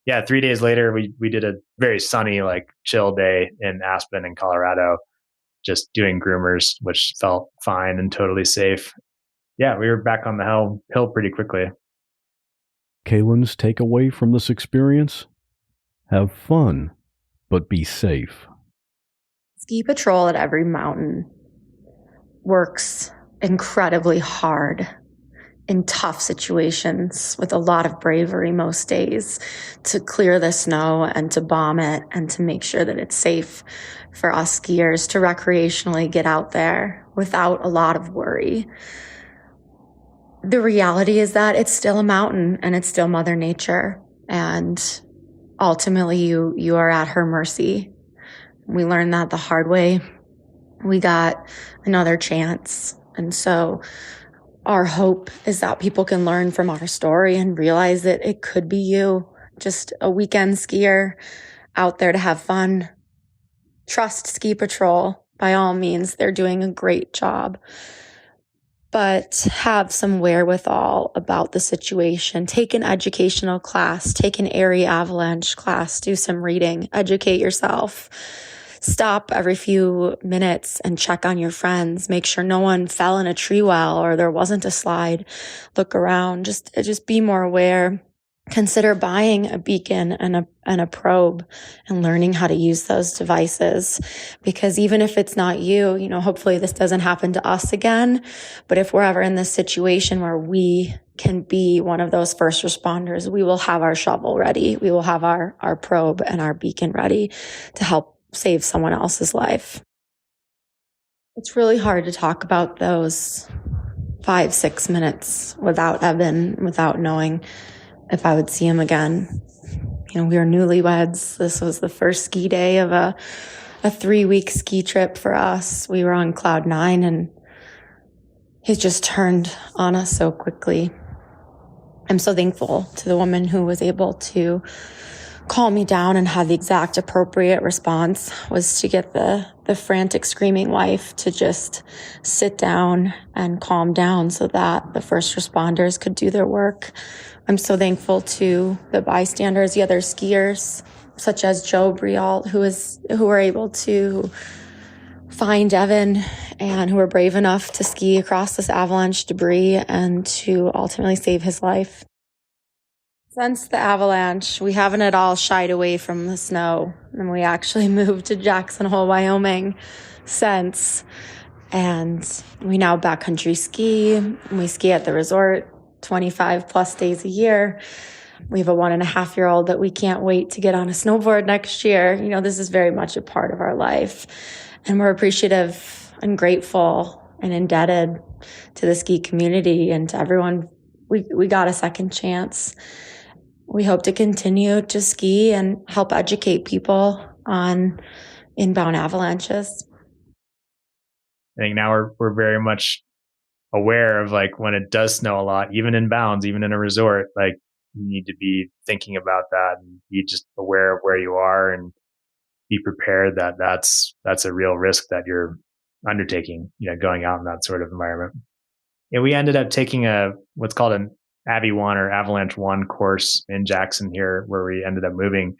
Yeah, 3 days later, we did a very sunny, like chill day in Aspen in Colorado, just doing groomers, which felt fine and totally safe. Yeah, we were back on the hill pretty quickly. Kaylin's takeaway from this experience? Have fun, but be safe. Ski patrol at every mountain works incredibly hard in tough situations with a lot of bravery most days to clear the snow and to bomb it and to make sure that it's safe for us skiers to recreationally get out there without a lot of worry. The reality is that it's still a mountain and it's still Mother Nature, and ultimately you are at her mercy. We learned that the hard way. We got another chance. And so our hope is that people can learn from our story and realize that it could be you, just a weekend skier out there to have fun. Trust Ski Patrol. By all means, they're doing a great job. But have some wherewithal about the situation. Take an educational class, take an area avalanche class, do some reading, educate yourself. Stop every few minutes and check on your friends. Make sure no one fell in a tree well or there wasn't a slide. Look around. Just be more aware. Consider buying a beacon and a probe and learning how to use those devices. Because even if it's not you, hopefully this doesn't happen to us again. But if we're ever in this situation where we can be one of those first responders, we will have our shovel ready. We will have our probe and our beacon ready to help save someone else's life. It's really hard to talk about those 5-6 minutes without Evan, without knowing if I would see him again. We were newlyweds. This was the first ski day of a 3-week ski trip for us. We were on cloud 9 and he just turned on us so quickly. I'm so thankful to the woman who was able to calm me down and have the exact appropriate response, was to get the frantic screaming wife to just sit down and calm down so that the first responders could do their work. I'm so thankful to the bystanders, the other skiers, such as Joe Brialt, who were able to find Evan and who were brave enough to ski across this avalanche debris and to ultimately save his life. Since the avalanche, we haven't at all shied away from the snow, and we actually moved to Jackson Hole, Wyoming since. And we now backcountry ski, and we ski at the resort 25 plus days a year. We have a 1.5-year-old that we can't wait to get on a snowboard next year. This is very much a part of our life. And we're appreciative and grateful and indebted to the ski community and to everyone. We got a second chance. We hope to continue to ski and help educate people on inbound avalanches. I think now we're very much aware of like when it does snow a lot, even in bounds, even in a resort, like you need to be thinking about that and be just aware of where you are and be prepared that that's a real risk that you're undertaking, going out in that sort of environment. And we ended up taking what's called an Avi 1 or Avalanche 1 course in Jackson here, where we ended up moving,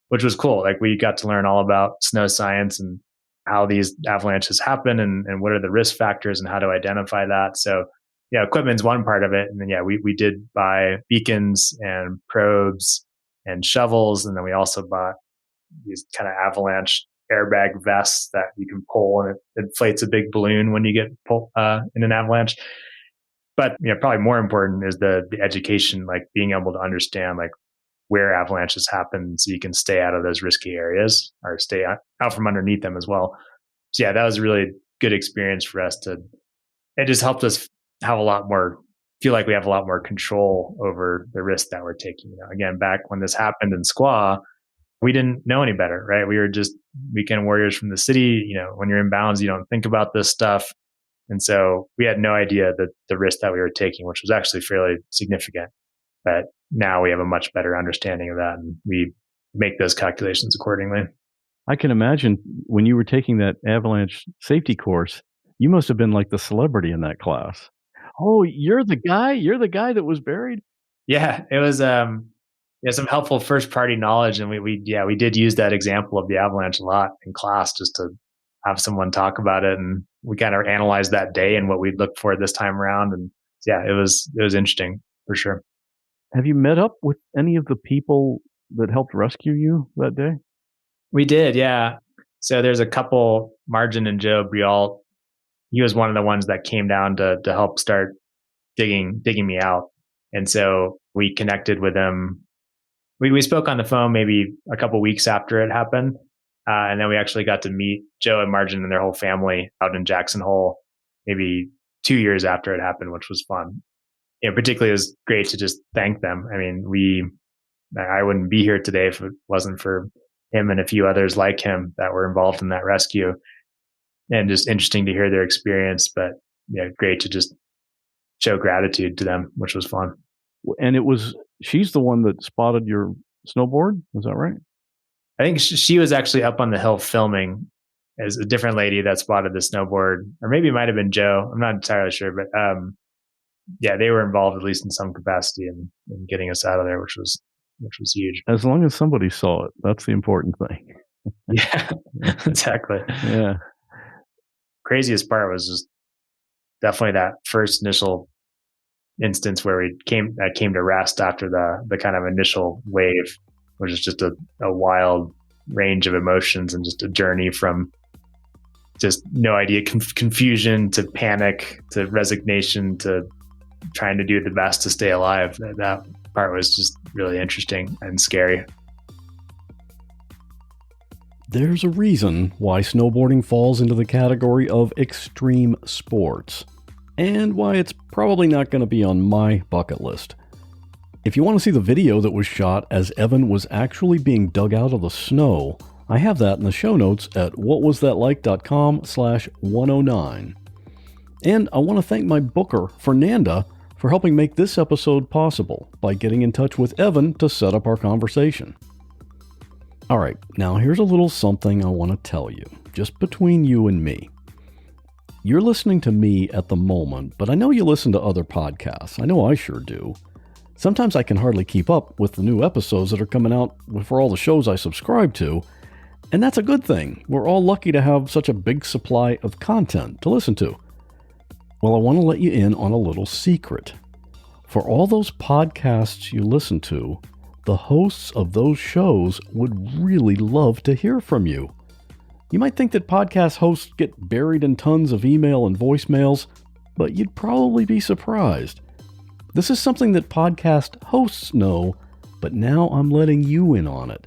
which was cool. Like we got to learn all about snow science and how these avalanches happen and what are the risk factors and how to identify that. So equipment's one part of it. And then, we did buy beacons and probes and shovels. And then we also bought these kind of avalanche airbag vests that you can pull and it inflates a big balloon when you get pulled in an avalanche. But probably more important is the education, like being able to understand like where avalanches happen so you can stay out of those risky areas or stay out from underneath them as well. So that was a really good experience for us it just helped us have feel like we have a lot more control over the risk that we're taking. Again, back when this happened in Squaw, we didn't know any better, right? We were just weekend warriors from the city. When you're in bounds, you don't think about this stuff. And so we had no idea that the risk that we were taking, which was actually fairly significant. But now we have a much better understanding of that and we make those calculations accordingly. I can imagine when you were taking that avalanche safety course, you must have been like the celebrity in that class. Oh, you're the guy that was buried? Yeah, it was some helpful first party knowledge. And we did use that example of the avalanche a lot in class just to have someone talk about it. And we kind of analyzed that day and what we'd look for this time around. And it was interesting for sure. Have you met up with any of the people that helped rescue you that day? We did, yeah. So there's a couple, Margin and Joe Brialt. He was one of the ones that came down to help start digging me out. And so we connected with him. We spoke on the phone maybe a couple weeks after it happened. And then we actually got to meet Joe and Margin and their whole family out in Jackson Hole maybe 2 years after it happened, which was fun. Particularly it was great to just thank them. I mean, I wouldn't be here today if it wasn't for him and a few others like him that were involved in that rescue. And just interesting to hear their experience, but great to just show gratitude to them, which was fun. And she's the one that spotted your snowboard. Is that right? I think she was actually up on the hill filming as a different lady that spotted the snowboard, or maybe it might have been Joe. I'm not entirely sure, but they were involved at least in some capacity in getting us out of there, which was huge. As long as somebody saw it, that's the important thing. Yeah, exactly. Yeah. Craziest part was just definitely that first initial instance where we came to rest after the kind of initial wave, which is just a wild range of emotions and just a journey from just no idea, confusion to panic to resignation to trying to do the best to stay alive. That part was just really interesting and scary. There's a reason why snowboarding falls into the category of extreme sports, and why it's probably not going to be on my bucket list. If you want to see the video that was shot as Evan was actually being dug out of the snow, I have that in the show notes at whatwasthatlike.com/109. And I want to thank my booker, Fernanda, for helping make this episode possible by getting in touch with Evan to set up our conversation. All right, now here's a little something I want to tell you, just between you and me. You're listening to me at the moment, but I know you listen to other podcasts. I know I sure do. Sometimes I can hardly keep up with the new episodes that are coming out for all the shows I subscribe to, and that's a good thing. We're all lucky to have such a big supply of content to listen to. Well, I want to let you in on a little secret. For all those podcasts you listen to, the hosts of those shows would really love to hear from you. You might think that podcast hosts get buried in tons of email and voicemails, but you'd probably be surprised. This is something that podcast hosts know, but now I'm letting you in on it.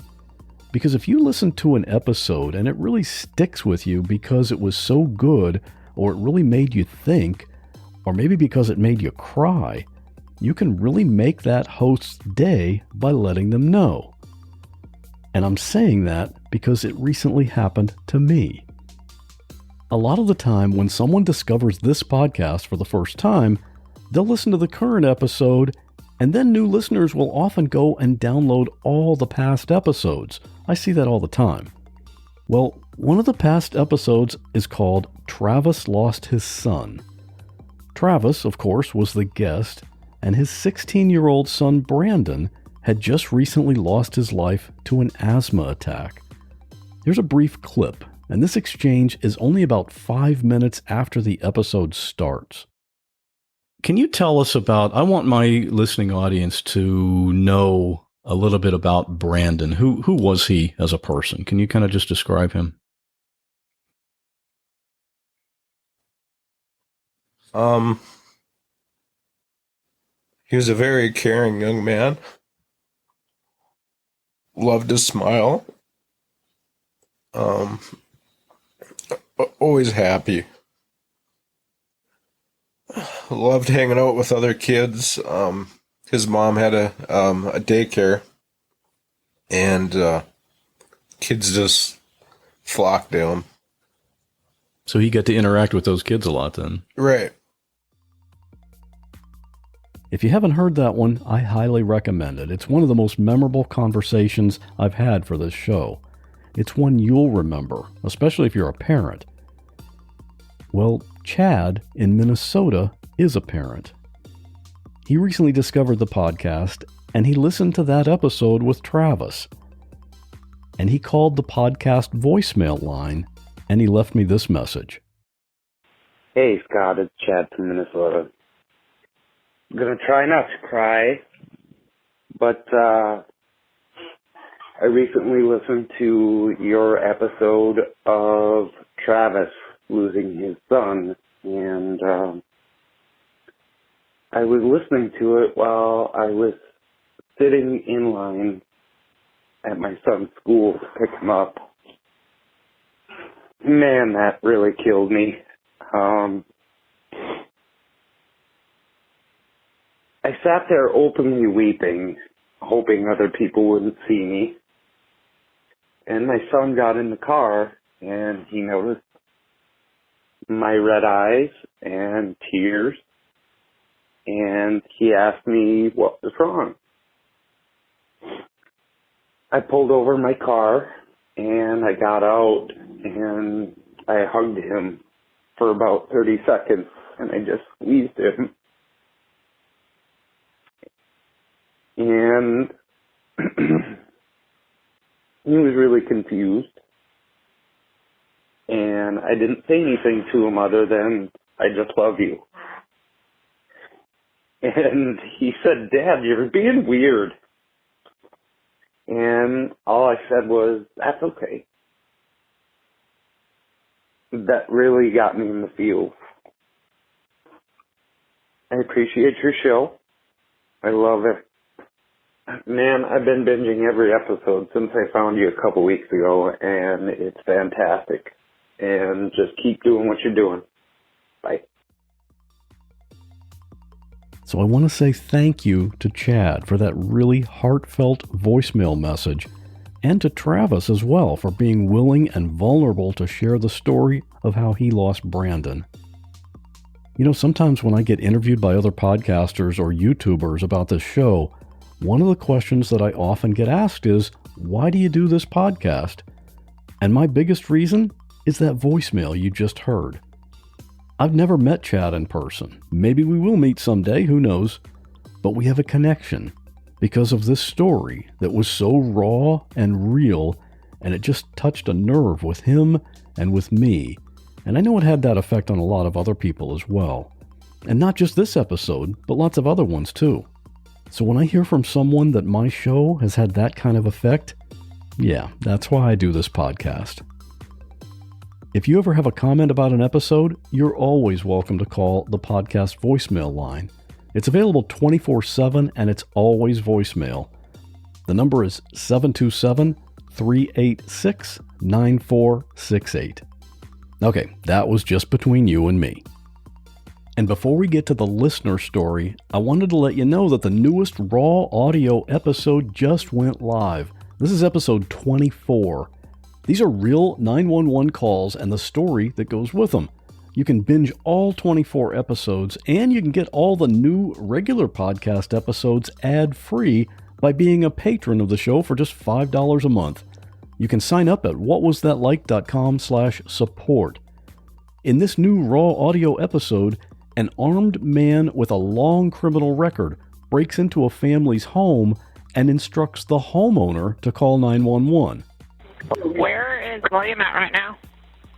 Because if you listen to an episode and it really sticks with you because it was so good, or it really made you think, or maybe because it made you cry, you can really make that host's day by letting them know. And I'm saying that because it recently happened to me. A lot of the time when someone discovers this podcast for the first time, they'll listen to the current episode, and then new listeners will often go and download all the past episodes. I see that all the time. Well, one of the past episodes is called Travis Lost His Son. Travis, of course, was the guest, and his 16-year-old son Brandon had just recently lost his life to an asthma attack. Here's a brief clip, and this exchange is only about 5 minutes after the episode starts. Can you tell us about, I want my listening audience to know a little bit about Brandon. Who was he as a person? Can you kind of just describe him? He was a very caring young man. Loved to smile. Always happy. Loved hanging out with other kids. His mom had a daycare, and kids just flocked to him. So he got to interact with those kids a lot then. Right. If you haven't heard that one, I highly recommend it. It's one of the most memorable conversations I've had for this show. It's one you'll remember, especially if you're a parent. Well, Chad in Minnesota is a parent. He recently discovered the podcast, and he listened to that episode with Travis. And he called the podcast voicemail line, and he left me this message. Hey, Scott, it's Chad from Minnesota. I'm going to try not to cry, but I recently listened to your episode of Travis losing his son, and I was listening to it while I was sitting in line at my son's school to pick him up. Man, that really killed me. I sat there openly weeping, hoping other people wouldn't see me. And my son got in the car, and he noticed my red eyes and tears, and he asked me what was wrong. I pulled over my car, and I got out, and I hugged him for about 30 seconds, and I just squeezed him. And he was really confused. And I didn't say anything to him other than, I just love you. And he said, Dad, you're being weird. And all I said was, that's okay. That really got me in the feels. I appreciate your show. I love it. Man, I've been binging every episode since I found you a couple weeks ago, and it's fantastic. And just keep doing what you're doing. Bye. So I want to say thank you to Chad for that really heartfelt voicemail message, and to Travis as well for being willing and vulnerable to share the story of how he lost Brandon. You know, sometimes when I get interviewed by other podcasters or YouTubers about this show, one of the questions that I often get asked is, why do you do this podcast? And my biggest reason is that voicemail you just heard. I've never met Chad in person. Maybe we will meet someday, who knows? But we have a connection because of this story that was so raw and real, and it just touched a nerve with him and with me. And I know it had that effect on a lot of other people as well. And not just this episode, but lots of other ones too. So when I hear from someone that my show has had that kind of effect, yeah, that's why I do this podcast. If you ever have a comment about an episode, you're always welcome to call the podcast voicemail line. It's available 24/7 and it's always voicemail. The number is 727-386-9468. Okay, that was just between you and me. And before we get to the listener story, I wanted to let you know that the newest raw audio episode just went live. This is episode 24. These are real 911 calls and the story that goes with them. You can binge all 24 episodes, and you can get all the new regular podcast episodes ad-free by being a patron of the show for just $5 a month. You can sign up at whatwasthatlike.com/support. In this new raw audio episode, an armed man with a long criminal record breaks into a family's home and instructs the homeowner to call 911. Where is William at right now?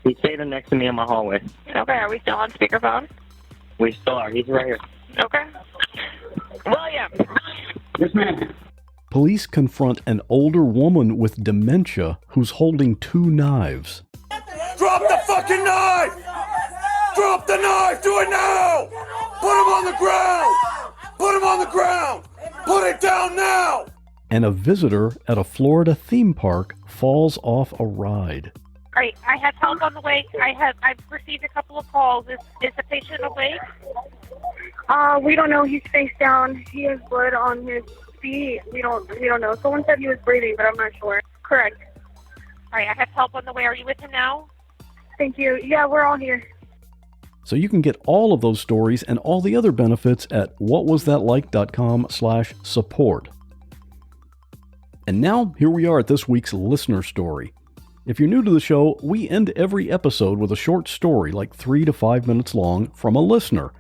He's standing next to me in my hallway. Okay, are we still on speakerphone? We still are. He's right here. Okay. William! Yes, ma'am. Police confront an older woman with dementia who's holding 2 knives. Drop the fucking knife! Drop the knife! Do it now! Put him on the ground! Put him on the ground! Put it down now! And a visitor at a Florida theme park falls off a ride. All right, I have help on the way. I've received a couple of calls. Is the patient awake? We don't know. He's face down. He has blood on his feet. We don't know. Someone said he was breathing, but I'm not sure. Correct. All right, I have help on the way. Are you with him now? Thank you. Yeah, we're all here. So you can get all of those stories and all the other benefits at whatwasthatlike.com/support. And now, here we are at this week's listener story. If you're new to the show, we end every episode with a short story, like 3 to 5 minutes long, from a listener.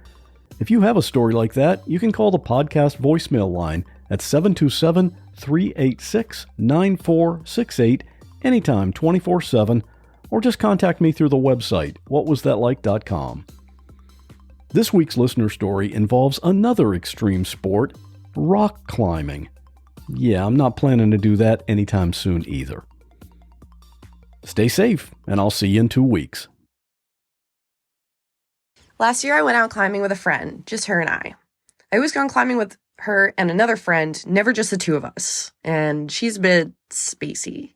If you have a story like that, you can call the podcast voicemail line at 727-386-9468 anytime, 24/7, or just contact me through the website, whatwasthatlike.com. This week's listener story involves another extreme sport, rock climbing. Yeah, I'm not planning to do that anytime soon either. Stay safe, and I'll see you in 2 weeks. Last year I went out climbing with a friend, just her and I. I always gone climbing with her and another friend, never just the two of us. And she's a bit spacey.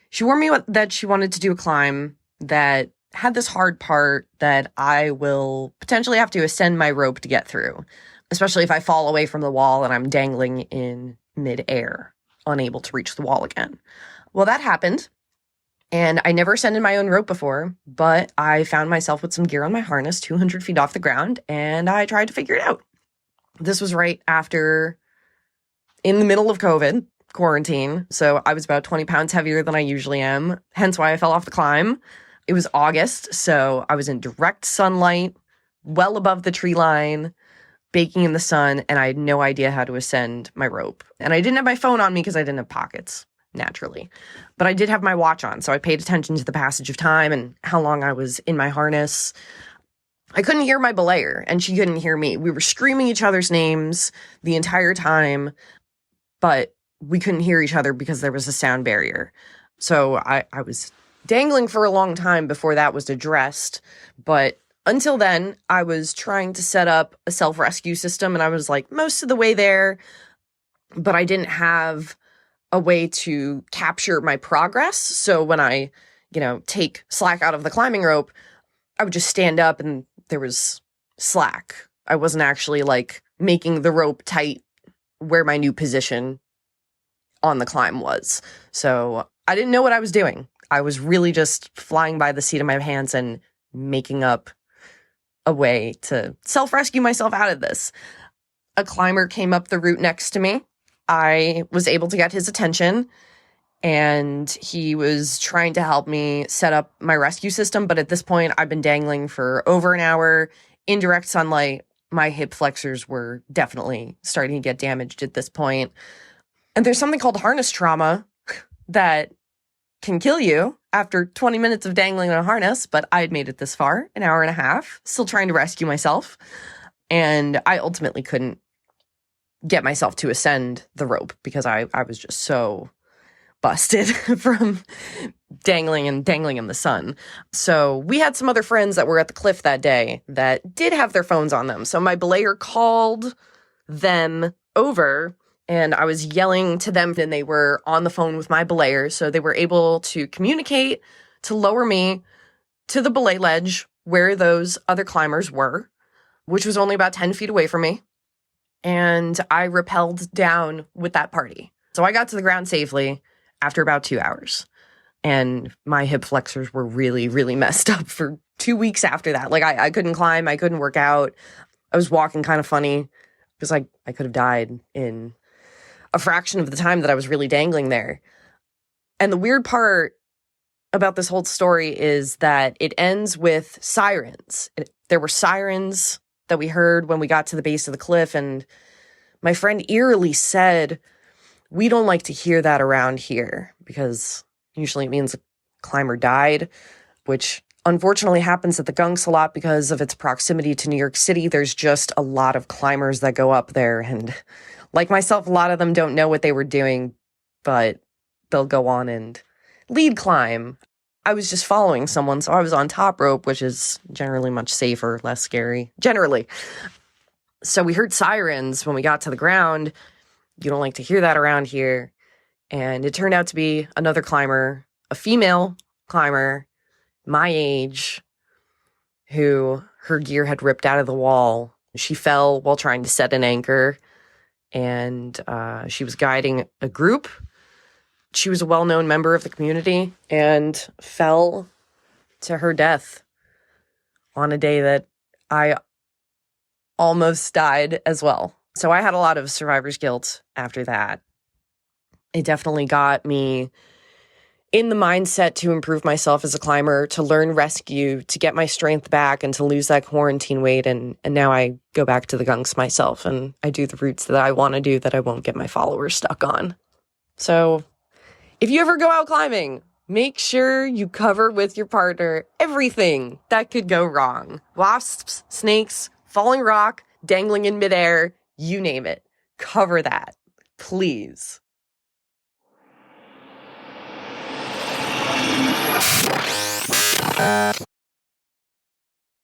She warned me that she wanted to do a climb that had this hard part that I will potentially have to ascend my rope to get through, especially if I fall away from the wall and I'm dangling in midair, unable to reach the wall again. Well, that happened. And I never ascended my own rope before, but I found myself with some gear on my harness 200 feet off the ground, and I tried to figure it out. This was right after, in the middle of COVID, quarantine, so I was about 20 pounds heavier than I usually am, hence why I fell off the climb. It was August, so I was in direct sunlight, well above the tree line, baking in the sun, and I had no idea how to ascend my rope. And I didn't have my phone on me because I didn't have pockets. Naturally. But I did have my watch on, so I paid attention to the passage of time and how long I was in my harness. I couldn't hear my belayer, and she couldn't hear me. We were screaming each other's names the entire time, but we couldn't hear each other because there was a sound barrier. So I was dangling for a long time before that was addressed, but until then, I was trying to set up a self-rescue system, and I was like most of the way there, but I didn't have a way to capture my progress. So when I, take slack out of the climbing rope, I would just stand up and there was slack. I wasn't actually making the rope tight where my new position on the climb was. So I didn't know what I was doing. I was really just flying by the seat of my pants and making up a way to self-rescue myself out of this. A climber came up the route next to me. I was able to get his attention, and he was trying to help me set up my rescue system. But at this point, I've been dangling for over an hour in direct sunlight. My hip flexors were definitely starting to get damaged at this point. And there's something called harness trauma that can kill you after 20 minutes of dangling in a harness. But I had made it this far, an hour and a half, still trying to rescue myself. And I ultimately couldn't get myself to ascend the rope because I was just so busted from dangling in the sun. So we had some other friends that were at the cliff that day that did have their phones on them. So my belayer called them over And I was yelling to them, and they were on the phone with my belayer. So they were able to communicate to lower me to the belay ledge where those other climbers were, which was only about 10 feet away from me. And I rappelled down with that party. So I got to the ground safely after about 2 hours. And my hip flexors were really, really messed up for 2 weeks after that. Like, I couldn't climb. I couldn't work out. I was walking kind of funny because I could have died in a fraction of the time that I was really dangling there. And the weird part about this whole story is that it ends with sirens. There were sirens that we heard when we got to the base of the cliff. And my friend eerily said, "We don't like to hear that around here because usually it means a climber died," which unfortunately happens at the Gunks a lot because of its proximity to New York City. There's just a lot of climbers that go up there. And like myself, a lot of them don't know what they were doing, but they'll go on and lead climb. I was just following someone, so I was on top rope, which is generally much safer, less scary, generally. So we heard sirens when we got to the ground. You don't like to hear that around here. And it turned out to be another climber, a female climber, my age, who her gear had ripped out of the wall. She fell while trying to set an anchor, and she was guiding a group. She was a well-known member of the community and fell to her death on a day that I almost died as well. So I had a lot of survivor's guilt after that. It definitely got me in the mindset to improve myself as a climber, to learn rescue, to get my strength back, and to lose that quarantine weight. And now I go back to the Gunks myself, and I do the routes that I want to do that I won't get my followers stuck on. So if you ever go out climbing, make sure you cover with your partner everything that could go wrong. Wasps, snakes, falling rock, dangling in midair, you name it. Cover that, please.